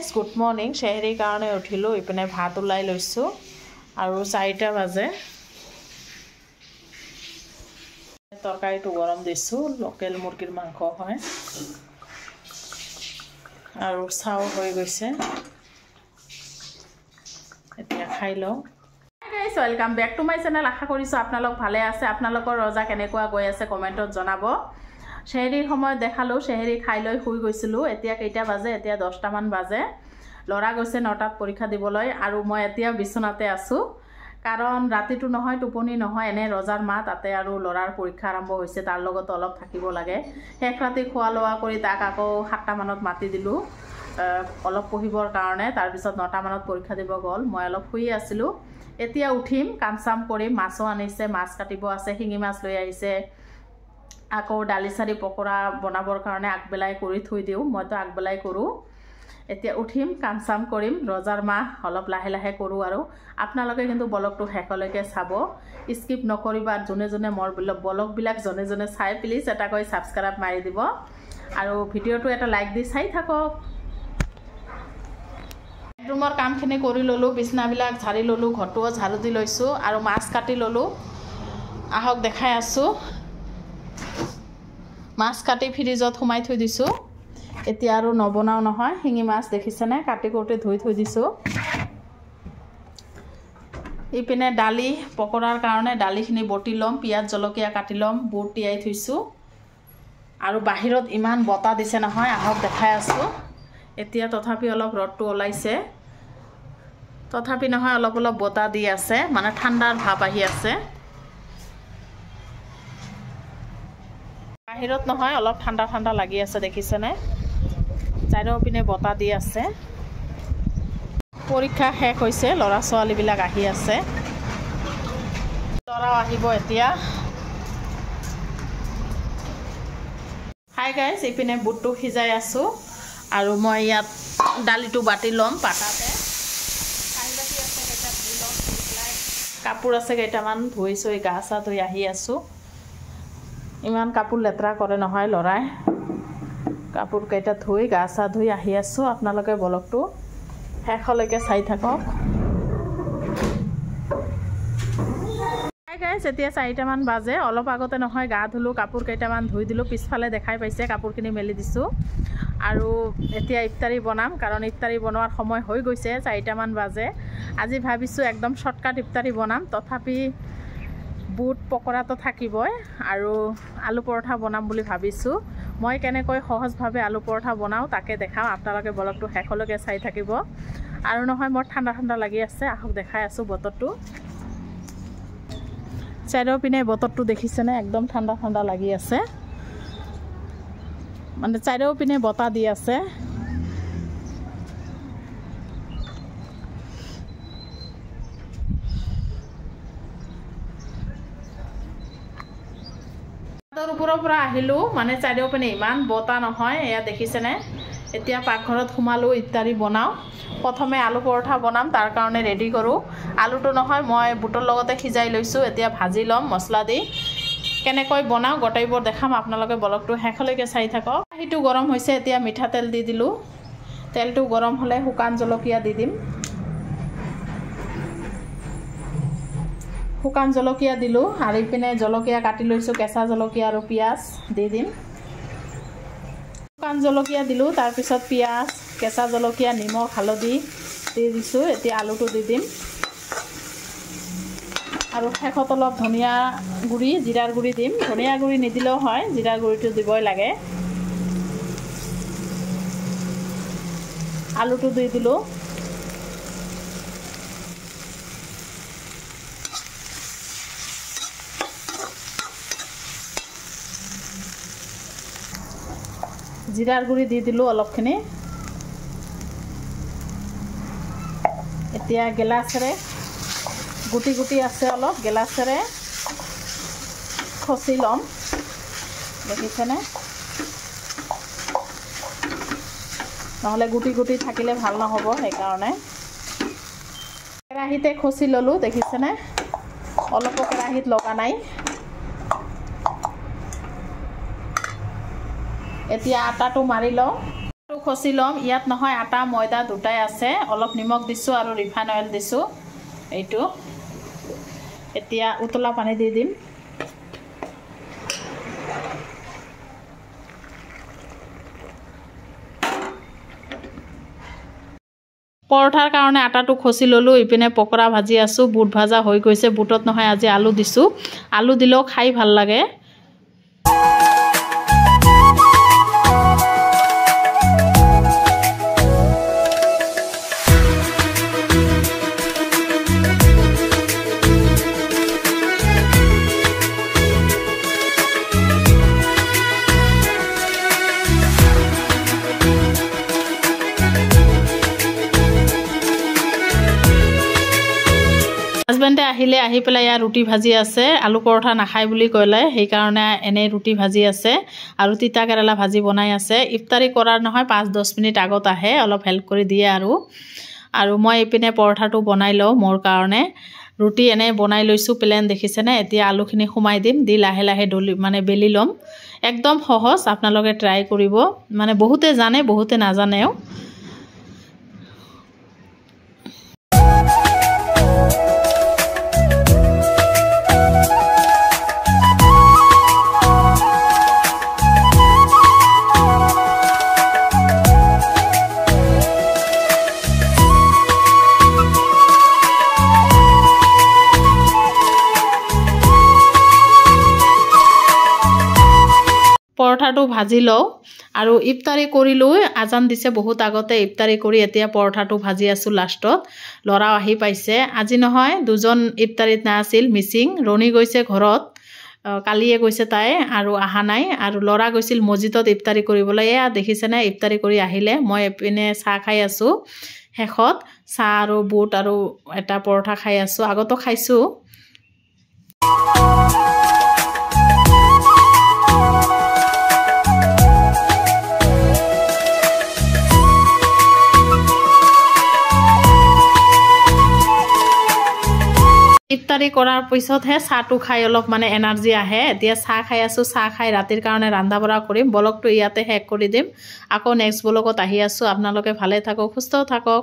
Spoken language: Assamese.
গাইজ গুড মৰ্নিং চেহেৰিৰ কাৰণে উঠিলোঁ ইপিনে ভাত ওলাই লৈছোঁ আৰু 4টা বাজে তৰকাৰীটো গৰম দিছোঁ লোকেল মুৰ্গীৰ মাংস হয় আৰু চাও হৈ গৈছে এতিয়া খাই লওঁ guys welcome back to my channel আশা কৰিছোঁ আপোনালোক ভালে আছে আপোনালোকৰ ৰজা কেনেকুৱা গৈ আছে কমেণ্টত জনাব চেহেৰিৰ সময়ত দেখালোঁ চেহেৰি খাই লৈ শুই গৈছিলোঁ এতিয়া কেইটা বাজে এতিয়া 10টা মান বাজে লৰা গৈছে 9টাত পৰীক্ষা দিবলৈ আৰু মই এতিয়া বিছনাতে আছোঁ কাৰণ ৰাতিটো নহয় টোপনি নহয় এনে ৰজাৰ মা তাতে আৰু লৰাৰ পৰীক্ষা আৰম্ভ হৈছে তাৰ লগত অলপ থাকিব লাগে শেষ ৰাতি খোৱা লোৱা কৰি তাক আকৌ 7টা মানত মাতি দিলোঁ অলপ পঢ়িবৰ কাৰণে তাৰ পিছত 9টা মানত পৰীক্ষা দিব গ'ল মই অলপ শুই আছিলোঁ এতিয়া উঠিম কাম চাম কৰিম মাছও আনিছে মাছ কাটিব আছে শিঙি মাছ লৈ আহিছে আকৌ ডালি চাৰি পকৰা বনাবৰ কাৰণে আগবেলাই কৰি থৈ দিওঁ মইতো আগবেলাই কৰোঁ এতিয়া উঠিম কাম চাম কৰিম ৰজাৰ মা অলপ লাহে লাহে কৰোঁ আৰু আপোনালোকে কিন্তু ব্লগটো শেষলৈকে চাব স্কিপ নকৰিবা যোনে যোনে মোৰ ব্লগবিলাক যোনে যোনে চাই প্লিজ এটা কৈ সাবস্ক্ৰাইব মাৰি দিব আৰু ভিডিঅ'টো এটা লাইক দি চাই থাকক বেডৰুমৰ কামখিনি কৰি ল'লোঁ বিছনাবিলাক ঝাৰি ল'লোঁ ঘৰটোও ঝাৰু দি লৈছোঁ আৰু মাছ কাটি ল'লোঁ আহক দেখাই আছোঁ মাছ কাটি ফ্ৰিজত সোমাই থৈ দিছোঁ এতিয়া আৰু নবনাও নহয় শিঙি মাছ দেখিছেনে কাটি কোটি ধুই থৈ দিছোঁ ইপিনে ডালি পকৰাৰ কাৰণে ডালিখিনি বটি ল'ম পিঁয়াজ জলকীয়া কাটি ল'ম বুট তিয়াই থৈছোঁ আৰু বাহিৰত ইমান বতাহ দিছে নহয় আহক দেখাই আছোঁ এতিয়া তথাপি অলপ ৰ'দটো ওলাইছে তথাপি নহয় অলপ অলপ বতাহ দি আছে মানে ঠাণ্ডাৰ ভাৱ আহি আছে বাহিৰত নহয় অলপ ঠাণ্ডা ঠাণ্ডা লাগি আছে দেখিছেনে চাৰিওপিনে বতাহ দি আছে পৰীক্ষা শেষ হৈছে ল'ৰা ছোৱালীবিলাক আহি আছে ল'ৰাও আহিব এতিয়া হাই গাইজ ইপিনে বুটটো সিজাই আছোঁ আৰু মই ইয়াত ডালিটো বাটি ল'ম পাতাতে কাপোৰ আছে কেইটামান ধুইছোঁ গা চা ধুই আহি আছোঁ ইমান কাপোৰ লেতেৰা কৰে নহয় ল'ৰাই কাপোৰ কেইটা ধুই গা চা ধুই আহি আছোঁ আপোনালোকে ব্লগটো শেষলৈকে চাই থাকক গাইজ এতিয়া 4টা মান বাজে অলপ আগতে নহয় গা ধুলোঁ কাপোৰ কেইটামান ধুই দিলোঁ পিছফালে দেখাই পাইছে কাপোৰখিনি মেলি দিছোঁ আৰু এতিয়া ইফতাৰী বনাম কাৰণ ইফতাৰী বনোৱাৰ সময় হৈ গৈছে 4টা মান বাজে আজি ভাবিছোঁ একদম শৰ্টকাট ইফতাৰী বনাম তথাপি বুট পকৰাটো থাকিবই আৰু আলু পৰঠা বনাম বুলি ভাবিছোঁ মই কেনেকৈ সহজভাৱে আলু পৰঠা বনাওঁ তাকে দেখাম আপোনালোকে ব্লগটো শেষলৈকে চাই থাকিব আৰু নহয় মোৰ ঠাণ্ডা ঠাণ্ডা লাগি আছে আহক দেখাই আছোঁ বতৰটো চাৰিওপিনে বতৰটো দেখিছেনে একদম ঠাণ্ডা ঠাণ্ডা লাগি আছে মানে চাৰিওপিনে বতাহ দি আছে ওপৰৰ পৰা আহিলোঁ মানে চাৰিওপিনে ইমান বতাহ নহয় এয়া দেখিছেনে এতিয়া পাকঘৰত সোমালোঁ ইফতাৰী বনাওঁ প্ৰথমে আলু পৰঠা বনাম তাৰ কাৰণে ৰেডি কৰোঁ আলুটো নহয় মই বুটৰ লগতে সিজাই লৈছোঁ এতিয়া ভাজি ল'ম মছলা দি কেনেকৈ বনাওঁ গোটেইবোৰ দেখাম আপোনালোকে ব্লগটো শেষলৈকে চাই থাকক সেইটো গৰম হৈছে এতিয়া মিঠাতেল দি দিলোঁ তেলটো গৰম হ'লে শুকান জলকীয়া দি দিম শুকান জলকীয়া দিলোঁ আৰু ইপিনে জলকীয়া কাটি লৈছোঁ কেঁচা জলকীয়া আৰু পিঁয়াজ দি দিম শুকান জলকীয়া দিলোঁ তাৰপিছত পিঁয়াজ কেঁচা জলকীয়া নিমখ হালধি দি দিছোঁ এতিয়া আলুটো দি দিম আৰু শেষত অলপ ধনিয়া গুড়ি জিৰাৰ গুড়ি দিম ধনিয়া গুড়ি নিদিলেও হয় জিৰাৰ গুড়িটো দিবই লাগে আলুটো দি দিলোঁ জিৰাৰ গুড়ি দি দিলোঁ অলপখিনি এতিয়া গেলাচেৰে গুটি গুটি আছে অলপ গেলাচেৰে খচি ল'ম দেখিছেনে নহ'লে গুটি গুটি থাকিলে ভাল নহ'ব সেইকাৰণে কেৰাহীতে খচি ল'লোঁ দেখিছেনে অলপো কেৰাহীত লগা নাই এতিয়া আটাটো মাৰি লওঁ খচি ল'ম ইয়াত নহয় আটা ময়দা দুটাই আছে অলপ নিমখ দিছোঁ আৰু ৰিফাইন অইল দিছোঁ এইটো এতিয়া উতলা পানী দি দিম পৰঠাৰ কাৰণে আটাটো খচি ল'লোঁ ইপিনে পকৰা ভাজি আছোঁ বুট ভাজা হৈ গৈছে বুটত নহয় আজি আলু দিছোঁ আলু দিলেও খাই ভাল লাগে হাজবেণ্ডে আহিলে আহি পেলাই ইয়াৰ ৰুটি ভাজি আছে আলু পৰঠা নাখায় বুলি ক'লে সেইকাৰণে এনেই ৰুটি ভাজি আছে আৰু তিতা কেৰেলা ভাজি বনাই আছে ইফতাৰী কৰাৰ নহয় 5-10 মিনিট আগত আহে অলপ হেল্প কৰি দিয়ে আৰু মই এইপিনে পৰঠাটো বনাই লওঁ মোৰ কাৰণে ৰুটি এনেই বনাই লৈছোঁ প্লেন দেখিছেনে এতিয়া আলুখিনি সোমাই দিম দি লাহে লাহে বেলি ল'ম একদম সহজ আপোনালোকে ট্ৰাই কৰিব মানে বহুতে জানে বহুতে নাজানেও পৰঠাটো ভাজি লওঁ আৰু ইফতাৰী কৰিলৈ আজান দিছে বহুত আগতে ইফতাৰী কৰি এতিয়া পৰঠাটো ভাজি আছোঁ লাষ্টত ল'ৰাও আহি পাইছে আজি নহয় দুজন ইফতাৰীত নাছিল মিচিং ৰণী গৈছে ঘৰত কালিয়ে গৈছে তাই আৰু আহা নাই আৰু ল'ৰা গৈছিল মছজিদত ইফতাৰী কৰিবলৈ এয়া দেখিছেনে ইফতাৰী কৰি আহিলে মই এপিনে চাহ খাই আছোঁ শেষত চাহ আৰু বুট আৰু এটা পৰঠা খাই আছোঁ আগতো খাইছোঁ ইফতাৰী কৰাৰ পিছতহে চাহটো খাই অলপ এনাৰ্জি আহে এতিয়া চাহ খাই আছোঁ চাহ খাই ৰাতিৰ কাৰণে ৰন্ধা বঢ়া কৰিম ব্লগটো ইয়াতে শেষ কৰি দিম আকৌ নেক্সট ব্লগত আহি আছোঁ আপোনালোকে ভালে থাকক সুস্থ থাকক